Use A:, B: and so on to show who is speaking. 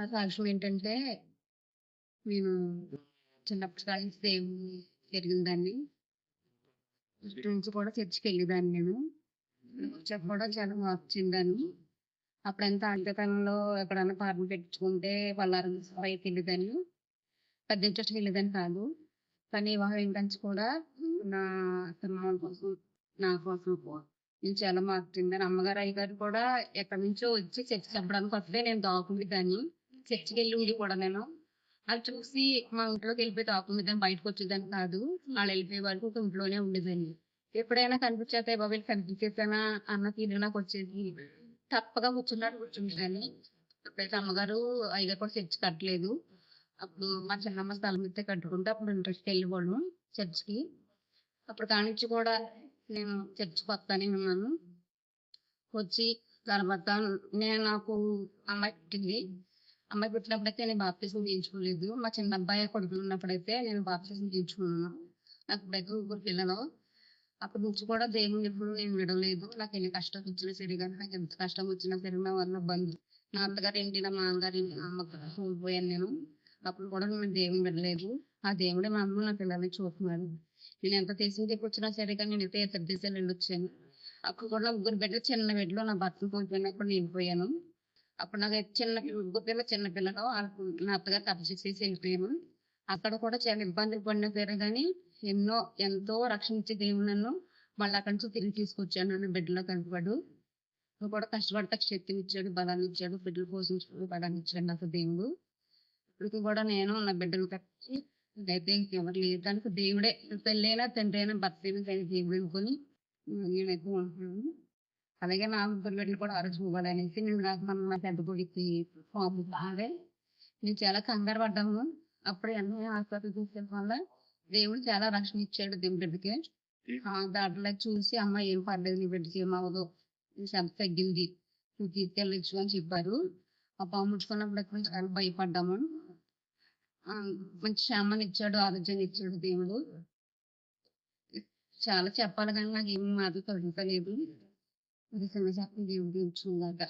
A: ఆ సాక్ష్యం ఏంటంటే, నేను చిన్నప్పటి కాడి నుంచి దేవుడిని ఎరిగినదాన్ని. ఫస్ట్ నుంచి కూడా చర్చికెళ్ళేదాన్ని నేను. వచ్చాక కూడా చాలా మార్పు చెందాను. అప్పుడంతా అంటతనంలో ఎక్కడన్నా ప్రార్థన పెట్టించుకుంటే పల్లారం బయటికెళ్ళేదాన్ని. పెద్ద చర్చికెళ్ళేదాన్ని కాదు. కానీ వివాహం అయిన కాంచి కూడా నా అత్తమామల కోసం, నా కోసం నేను చాలా మార్పు చెందాను. అమ్మగారు, అయ్యగారు కూడా ఎక్కడి నుంచో వచ్చి చర్చి చెప్పడానికి వస్తే నేను దాక్కునేదాన్ని. చర్చికెళ్ళి ఉండి కూడా నేను. అది చూసి మా ఇంట్లోకి వెళ్ళిపోయి దాక్కునేదాన్ని. బయటకొచ్చేదాన్ని కాదు. వాళ్ళు వెళ్ళిపోయే వరకు ఒక ఇంట్లోనే ఉండేదాన్ని. ఎప్పుడైనా కనిపించేస్తే బాబు వీళ్ళు కనిపించేసానా అన్న ఫీలింగ్ నాకొచ్చేది. తప్పగా కూర్చున్నట్టు కూర్చుండేదాన్ని. ఎప్పుడైతే అమ్మగారు, అయ్యగారు కూడా చర్చి కట్టలేదు. అప్పుడు మా చిన్నమ్మ స్థలం ఇస్తే కట్టుకుంటే అప్పుడు ఇంట్రెస్ట్‌గా వెళ్ళేవాళ్ళం చర్చికి. అప్పుడు కానించి కూడా నేను చర్చికి వస్తానే ఉన్నాను. వచ్చి తర్వాత నాకు అమ్మాయి పుట్టింది. అమ్మాయి పుట్టినప్పుడైతే నేను బాప్తిజం చేయించుకోలేదు. మా చిన్న అబ్బాయి కడుపులో ఉన్నప్పుడైతే నేను బాప్తిజం చేయించుకున్నాను. నాకు ఇప్పుడైతే ముగ్గురు పిల్లలు. అప్పటి నుంచి కూడా దేవుడిని ఎప్పుడు నేను విడవలేదు. నాకు ఎన్ని కష్టాలు వచ్చినా సరే గాని, నాకు ఎంత కష్టం వచ్చినా సరే నా వల్ల నా అత్తగారింటి, నా మామగారింటి, మా అమ్మకి కోల్పోయాను నేను. అప్పుడు కూడా నేను దేవుడిని విడలేదు. ఆ దేవుడే మా అమ్మ, నా పిల్లల్ని చూస్తున్నాడు. నేను ఎంత దేశం వచ్చినా సరే కానీ నేనైతే ఇతర దేశాలు వెళ్ళొచ్చాను. అప్పుడు కూడా నా ముగ్గురు బిడ్డలు చిన్న బిడ్డలు నా భర్తను కోల్పోయినప్పుడు నేను వెళ్ళిపోయాను. అప్పుడు నాకు ముగ్గురు పిల్లలు చిన్న పిల్లలు. నా అత్తగారు తప్పు చేసేసి వెళ్ళిపోయాను. అక్కడ కూడా చాలా ఇబ్బందులు పడినా సరే గాని ఎంతో రక్షించే దేవుడు నన్ను మళ్ళీ అక్కడి నుంచి తిరిగి తీసుకొచ్చాను. నన్ను బిడ్డలో కనపడు. నువ్వు కూడా కష్టపడతా శక్తినిచ్చాడు, బలాన్ని ఇచ్చాడు, బిడ్డల పోషించాడు, బలాన్ని ఇచ్చాడు నాకు దేవుడు. ఇప్పటికి కూడా నేను నా బిడ్డలు తప్పించి ఇదైతే ఇంకెవరు లేదు. దానికి దేవుడే తల్లైనా, తండ్రి అయినా, భర్త అయినా కానీ దేవుడు అనుకొని నేనైతే ఉంటున్నాను. అలాగే నా ముగ్గురు బిడ్డలు కూడా ఆరోగ్యమవ్వాలనేసి నేను మా పెద్ద కొడుక్కి పాము బాగా నేను చాలా కంగారు పడ్డాము. అప్పుడు అన్నీ హాస్పిటల్ తీసుకెళ్ళడం వల్ల దేవుడు చాలా రక్షణ ఇచ్చాడు బిడ్డకి. దాంట్లో చూసి అమ్మ ఏం పర్లేదు, నీ బిడ్డకి ఏమవ్వదు, నీ శ్రద్ధ తగ్గింది, నువ్వు తీసుకెళ్ళచ్చు అని చెప్పారు. ఆ పాము ముట్టుకున్నప్పుడు ఎక్కడ చాలా భయపడ్డాము. మంచి క్షేమాన్ని ఇచ్చాడు, ఆరోగ్యాన్ని ఇచ్చాడు దేవుడు. చాలా చెప్పాలి కానీ నాకు ఏమి మాటలు కలుగుతలేదు. ఇది చిన్న చెప్పని దేవుడు ఇచ్చిందాక.